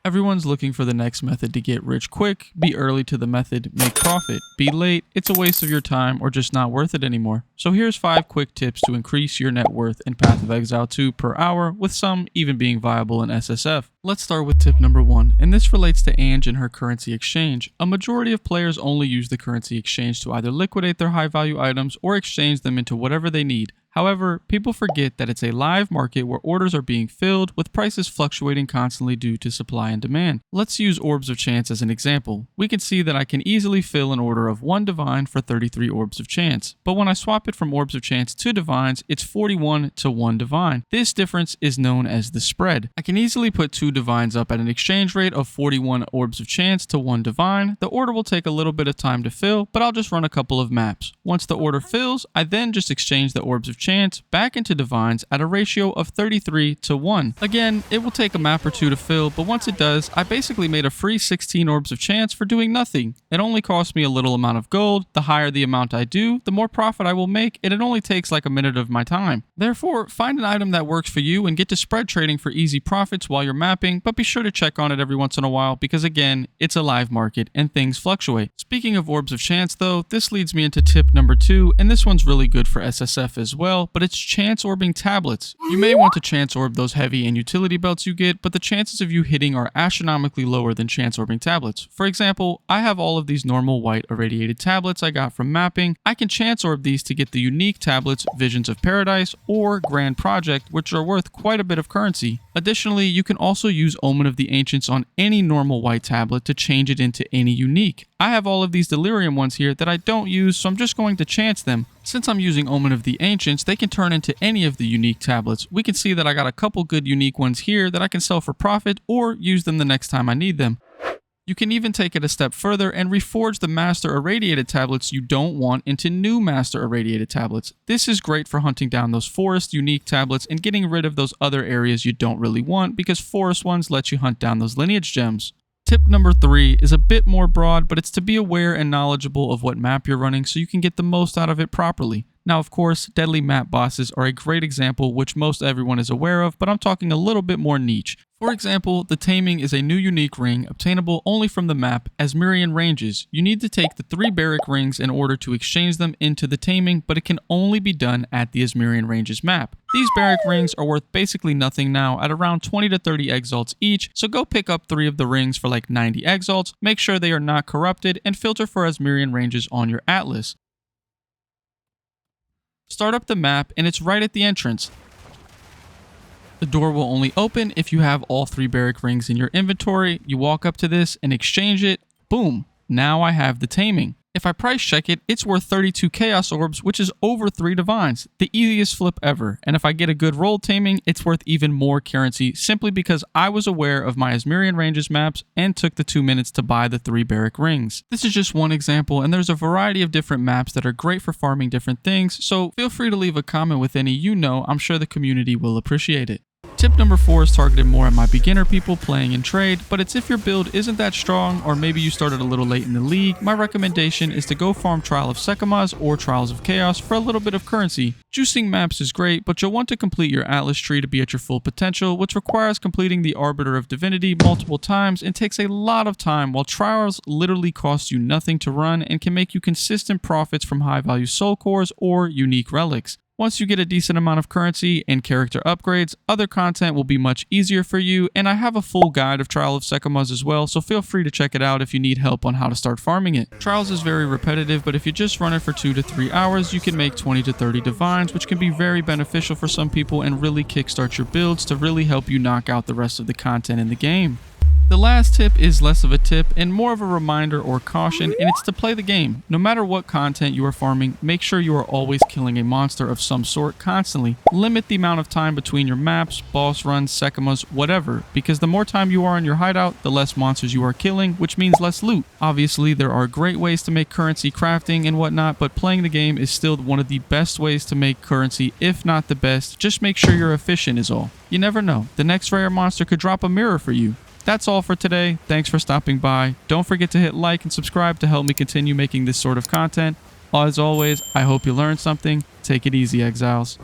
Everyone's looking for the next method to get rich quick. Be early to the method, make profit. Be late, it's a waste of your time or just not worth it anymore. So here's 5 quick tips to increase your net worth in Path of Exile 2 per hour, with some even being viable in SSF. Let's start with tip number 1, and this relates to Ange and her currency exchange. A majority of players only use the currency exchange to either liquidate their high value items or exchange them into whatever they need. However, people forget that it's a live market where orders are being filled, with prices fluctuating constantly due to supply and demand. Let's use Orbs of Chance as an example. We can see that I can easily fill an order of 1 Divine for 33 Orbs of Chance, but when I swap it from Orbs of Chance to Divines, it's 41 to 1 Divine. This difference is known as the spread. I can easily put 2 Divines up at an exchange rate of 41 Orbs of Chance to 1 Divine. The order will take a little bit of time to fill, but I'll just run a couple of maps. Once the order fills, I then just exchange the Orbs of Chance back into Divines at a ratio of 33 to 1. Again, it will take a map or two to fill, but once it does, I basically made a free 16 Orbs of Chance for doing nothing. It only costs me a little amount of gold. The higher the amount I do, the more profit I will make, and it only takes like a minute of my time. Therefore, find an item that works for you and get to spread trading for easy profits while you're mapping, but be sure to check on it every once in a while because again, it's a live market and things fluctuate. Speaking of Orbs of Chance though, this leads me into tip number 2, and this one's really good for SSF as well, but it's chance orbing tablets. You may want to chance orb those heavy and utility belts you get, but the chances of you hitting are astronomically lower than chance orbing tablets. For example, I have all of these normal white irradiated tablets I got from mapping. I can chance orb these to get the unique tablets Visions of Paradise or Grand Project, which are worth quite a bit of currency. Additionally, you can also use Omen of the Ancients on any normal white tablet to change it into any unique. I have all of these Delirium ones here that I don't use, so I'm just going to chance them. Since I'm using Omen of the Ancients, they can turn into any of the unique tablets. We can see that I got a couple good unique ones here that I can sell for profit or use them the next time I need them. You can even take it a step further and reforge the master irradiated tablets you don't want into new master irradiated tablets. This is great for hunting down those forest unique tablets and getting rid of those other areas you don't really want, because forest ones let you hunt down those lineage gems. Tip number 3 is a bit more broad, but it's to be aware and knowledgeable of what map you're running so you can get the most out of it properly. Now, of course, deadly map bosses are a great example which most everyone is aware of, but I'm talking a little bit more niche. For example, the Taming is a new unique ring obtainable only from the map Asmirian Ranges. You need to take the 3 Barrack rings in order to exchange them into the Taming, but it can only be done at the Asmirian Ranges map. These Barrack rings are worth basically nothing now at around 20 to 30 exalts each, so go pick up 3 of the rings for like 90 exalts, make sure they are not corrupted, and filter for Asmirian Ranges on your atlas. Start up the map and it's right at the entrance. The door will only open if you have all 3 Barrack rings in your inventory. You walk up to this and exchange it. Boom! Now I have the Taming. If I price check it, it's worth 32 Chaos Orbs, which is over 3 Divines. The easiest flip ever. And if I get a good roll Taming, it's worth even more currency simply because I was aware of my Asmirian Ranges maps and took the 2 minutes to buy the 3 Barrack rings. This is just one example, and there's a variety of different maps that are great for farming different things, so feel free to leave a comment with any you know. I'm sure the community will appreciate it. Tip number 4 is targeted more at my beginner people playing in trade, but it's if your build isn't that strong or maybe you started a little late in the league. My recommendation is to go farm Trial of Sekhemaz or Trials of Chaos for a little bit of currency. Juicing maps is great, but you'll want to complete your Atlas tree to be at your full potential, which requires completing the Arbiter of Divinity multiple times and takes a lot of time, while Trials literally cost you nothing to run and can make you consistent profits from high value soul cores or unique relics. Once you get a decent amount of currency and character upgrades, other content will be much easier for you, and I have a full guide of Trial of Sekhemaz as well, so feel free to check it out if you need help on how to start farming it. Trials is very repetitive, but if you just run it for 2 to 3 hours, you can make 20 to 30 Divines, which can be very beneficial for some people and really kickstart your builds to really help you knock out the rest of the content in the game. The last tip is less of a tip and more of a reminder or caution, and it's to play the game. No matter what content you are farming, make sure you are always killing a monster of some sort constantly. Limit the amount of time between your maps, boss runs, Sekhemaz, whatever, because the more time you are in your hideout, the less monsters you are killing, which means less loot. Obviously, there are great ways to make currency crafting and whatnot, but playing the game is still one of the best ways to make currency, if not the best. Just make sure you're efficient is all. You never know, the next rare monster could drop a mirror for you. That's all for today. Thanks for stopping by. Don't forget to hit like and subscribe to help me continue making this sort of content. As always, I hope you learned something. Take it easy, Exiles.